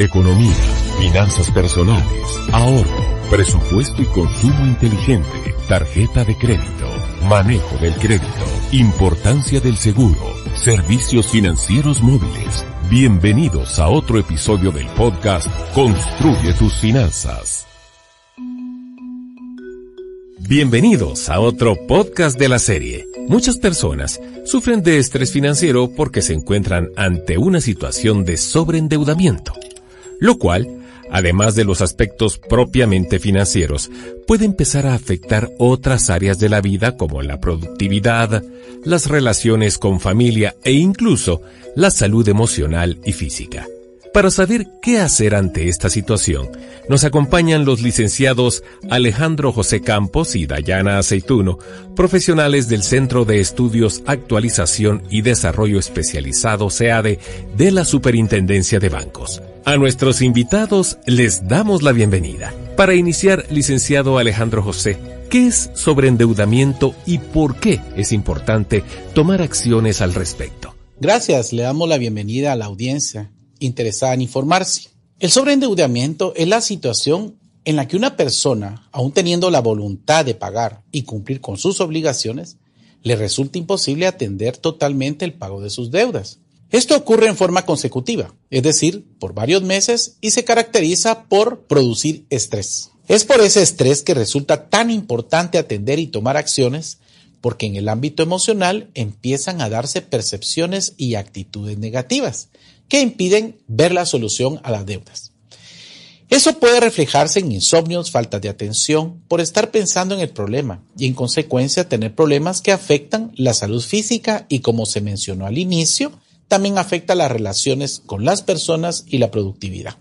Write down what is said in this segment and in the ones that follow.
Economía, finanzas personales, ahorro, presupuesto y consumo inteligente, tarjeta de crédito, manejo del crédito, importancia del seguro, servicios financieros móviles. Bienvenidos a otro episodio del podcast Construye tus finanzas. Bienvenidos a otro podcast de la serie. Muchas personas sufren de estrés financiero porque se encuentran ante una situación de sobreendeudamiento, lo cual, además de los aspectos propiamente financieros, puede empezar a afectar otras áreas de la vida como la productividad, las relaciones con familia e incluso la salud emocional y física. Para saber qué hacer ante esta situación, nos acompañan los licenciados Alejandro José Campos y Dayana Aceituno, profesionales del Centro de Estudios, Actualización y Desarrollo Especializado CEADE de la Superintendencia de Bancos. A nuestros invitados les damos la bienvenida. Para iniciar, licenciado Alejandro José, ¿qué es sobreendeudamiento y por qué es importante tomar acciones al respecto? Gracias, le damos la bienvenida a la audiencia interesada en informarse. El sobreendeudamiento es la situación en la que una persona, aun teniendo la voluntad de pagar y cumplir con sus obligaciones, le resulta imposible atender totalmente el pago de sus deudas. Esto ocurre en forma consecutiva, es decir, por varios meses, y se caracteriza por producir estrés. Es por ese estrés que resulta tan importante atender y tomar acciones, porque en el ámbito emocional empiezan a darse percepciones y actitudes negativas que impiden ver la solución a las deudas. Eso puede reflejarse en insomnios, faltas de atención, por estar pensando en el problema y en consecuencia tener problemas que afectan la salud física y, como se mencionó al inicio, también afecta las relaciones con las personas y la productividad.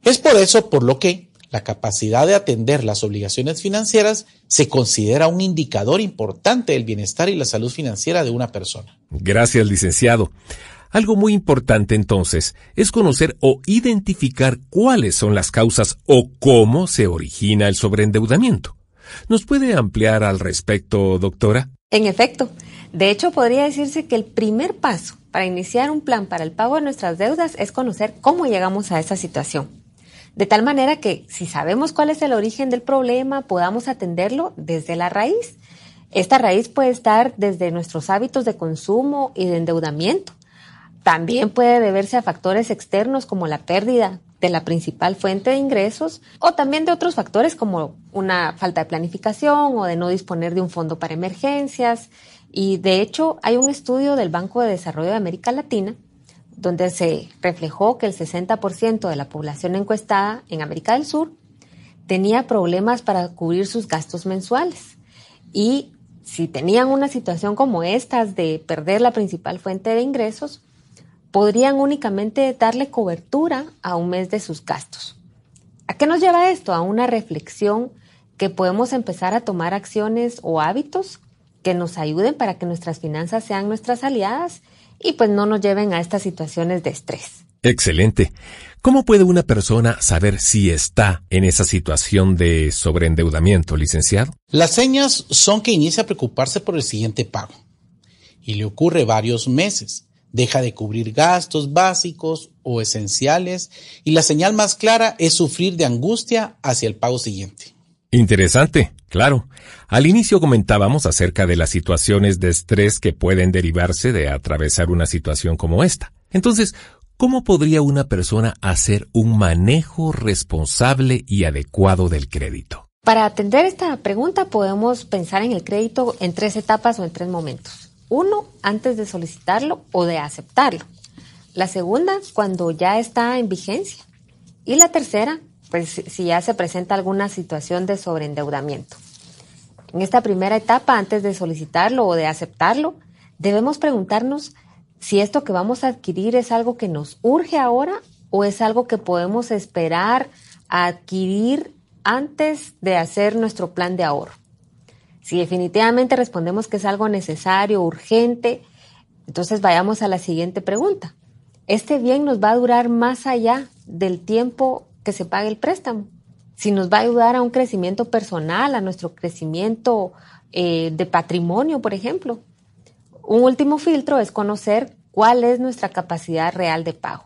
Es por eso por lo que la capacidad de atender las obligaciones financieras se considera un indicador importante del bienestar y la salud financiera de una persona. Gracias, licenciado. Algo muy importante entonces es conocer o identificar cuáles son las causas o cómo se origina el sobreendeudamiento. ¿Nos puede ampliar al respecto, doctora? En efecto, de hecho podría decirse que el primer paso para iniciar un plan para el pago de nuestras deudas es conocer cómo llegamos a esa situación. De tal manera que si sabemos cuál es el origen del problema, podamos atenderlo desde la raíz. Esta raíz puede estar desde nuestros hábitos de consumo y de endeudamiento. También puede deberse a factores externos como la pérdida de la principal fuente de ingresos o también de otros factores como una falta de planificación o de no disponer de un fondo para emergencias. Y de hecho hay un estudio del Banco de Desarrollo de América Latina donde se reflejó que el 60% de la población encuestada en América del Sur tenía problemas para cubrir sus gastos mensuales. Y si tenían una situación como estas de perder la principal fuente de ingresos, podrían únicamente darle cobertura a un mes de sus gastos. ¿A qué nos lleva esto? A una reflexión que podemos empezar a tomar acciones o hábitos que nos ayuden para que nuestras finanzas sean nuestras aliadas y pues no nos lleven a estas situaciones de estrés. Excelente. ¿Cómo puede una persona saber si está en esa situación de sobreendeudamiento, licenciado? Las señas son que inicia a preocuparse por el siguiente pago y le ocurre varios meses. Deja de cubrir gastos básicos o esenciales y la señal más clara es sufrir de angustia hacia el pago siguiente. Interesante, claro. Al inicio comentábamos acerca de las situaciones de estrés que pueden derivarse de atravesar una situación como esta. Entonces, ¿cómo podría una persona hacer un manejo responsable y adecuado del crédito? Para atender esta pregunta podemos pensar en el crédito en 3 etapas o en 3 momentos. 1, antes de solicitarlo o de aceptarlo. La segunda, cuando ya está en vigencia. Y la tercera, pues si ya se presenta alguna situación de sobreendeudamiento. En esta primera etapa, antes de solicitarlo o de aceptarlo, debemos preguntarnos si esto que vamos a adquirir es algo que nos urge ahora o es algo que podemos esperar a adquirir antes de hacer nuestro plan de ahorro. Si definitivamente respondemos que es algo necesario, urgente, entonces vayamos a la siguiente pregunta. ¿Este bien nos va a durar más allá del tiempo que se pague el préstamo? Si nos va a ayudar a un crecimiento personal, a nuestro crecimiento de patrimonio, por ejemplo. Un último filtro es conocer cuál es nuestra capacidad real de pago.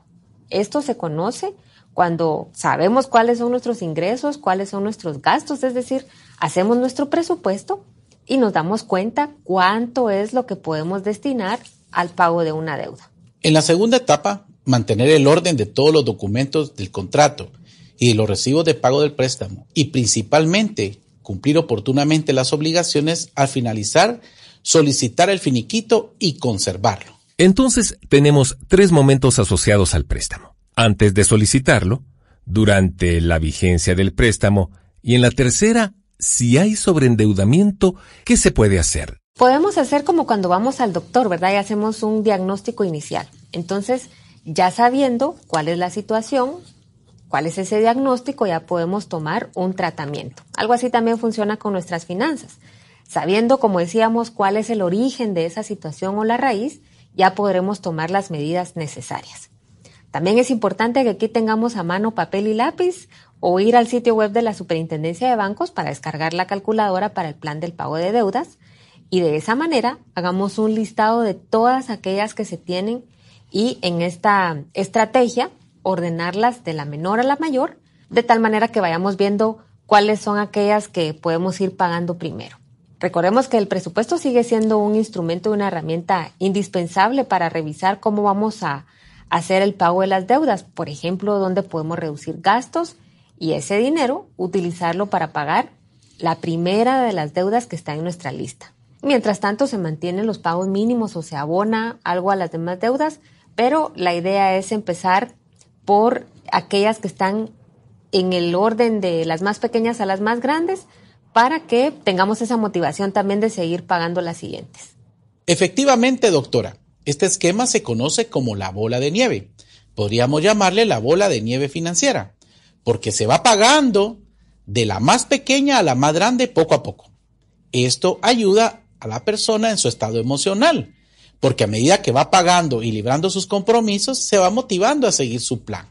Esto se conoce Cuando sabemos cuáles son nuestros ingresos, cuáles son nuestros gastos, es decir, hacemos nuestro presupuesto y nos damos cuenta cuánto es lo que podemos destinar al pago de una deuda. En la segunda etapa, mantener el orden de todos los documentos del contrato y de los recibos de pago del préstamo y principalmente cumplir oportunamente las obligaciones al finalizar, solicitar el finiquito y conservarlo. Entonces tenemos 3 momentos asociados al préstamo: antes de solicitarlo, durante la vigencia del préstamo y en la tercera, si hay sobreendeudamiento, ¿qué se puede hacer? Podemos hacer como cuando vamos al doctor, ¿verdad? Y hacemos un diagnóstico inicial. Entonces, ya sabiendo cuál es la situación, cuál es ese diagnóstico, ya podemos tomar un tratamiento. Algo así también funciona con nuestras finanzas. Sabiendo, como decíamos, cuál es el origen de esa situación o la raíz, ya podremos tomar las medidas necesarias. También es importante que aquí tengamos a mano papel y lápiz o ir al sitio web de la Superintendencia de Bancos para descargar la calculadora para el plan del pago de deudas y de esa manera hagamos un listado de todas aquellas que se tienen y en esta estrategia ordenarlas de la menor a la mayor de tal manera que vayamos viendo cuáles son aquellas que podemos ir pagando primero. Recordemos que el presupuesto sigue siendo un instrumento y una herramienta indispensable para revisar cómo vamos a hacer el pago de las deudas, por ejemplo, dónde podemos reducir gastos y ese dinero utilizarlo para pagar la primera de las deudas que está en nuestra lista. Mientras tanto, se mantienen los pagos mínimos o se abona algo a las demás deudas, pero la idea es empezar por aquellas que están en el orden de las más pequeñas a las más grandes para que tengamos esa motivación también de seguir pagando las siguientes. Efectivamente, doctora, este esquema se conoce como la bola de nieve. Podríamos llamarle la bola de nieve financiera, porque se va pagando de la más pequeña a la más grande poco a poco. Esto ayuda a la persona en su estado emocional, porque a medida que va pagando y librando sus compromisos, se va motivando a seguir su plan.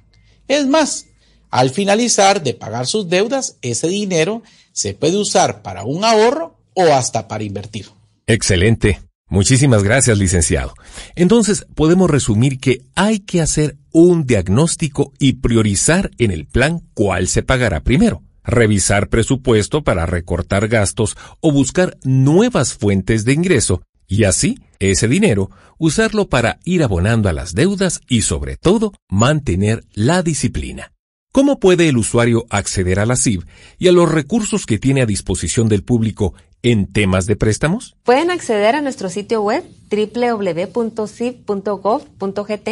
Es más, al finalizar de pagar sus deudas, ese dinero se puede usar para un ahorro o hasta para invertir. Excelente. Muchísimas gracias, licenciado. Entonces, podemos resumir que hay que hacer un diagnóstico y priorizar en el plan cuál se pagará primero. Revisar presupuesto para recortar gastos o buscar nuevas fuentes de ingreso y así, ese dinero, usarlo para ir abonando a las deudas y, sobre todo, mantener la disciplina. ¿Cómo puede el usuario acceder a la SIV y a los recursos que tiene a disposición del público en temas de préstamos? Pueden acceder a nuestro sitio web www.siv.gov.gt,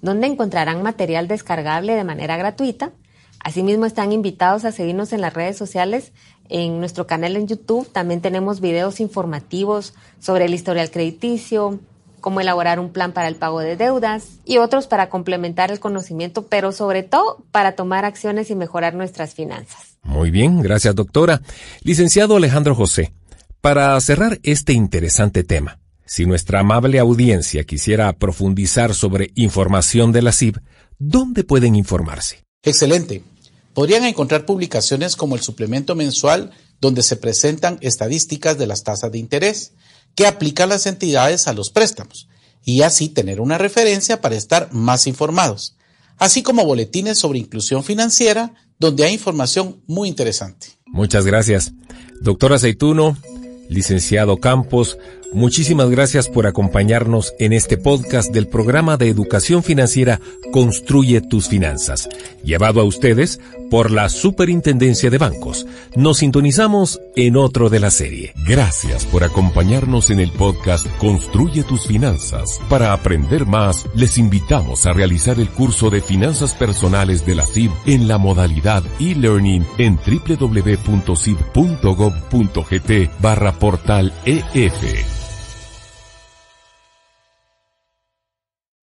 donde encontrarán material descargable de manera gratuita. Asimismo, están invitados a seguirnos en las redes sociales, en nuestro canal en YouTube. También tenemos videos informativos sobre el historial crediticio, cómo elaborar un plan para el pago de deudas y otros para complementar el conocimiento, pero sobre todo para tomar acciones y mejorar nuestras finanzas. Muy bien, gracias, doctora. Licenciado Alejandro José, para cerrar este interesante tema, si nuestra amable audiencia quisiera profundizar sobre información de la SIV, ¿dónde pueden informarse? Excelente. Podrían encontrar publicaciones como el suplemento mensual donde se presentan estadísticas de las tasas de interés que aplican las entidades a los préstamos y así tener una referencia para estar más informados, así como boletines sobre inclusión financiera donde hay información muy interesante. Muchas gracias. Doctora Aceituno, licenciado Campos, muchísimas gracias por acompañarnos en este podcast del programa de educación financiera Construye tus finanzas, llevado a ustedes por la Superintendencia de Bancos. Nos sintonizamos en otro de la serie. Gracias por acompañarnos en el podcast Construye tus finanzas. Para aprender más, les invitamos a realizar el curso de finanzas personales de la SIV en la modalidad e-learning en www.siv.gov.gt/portal EF.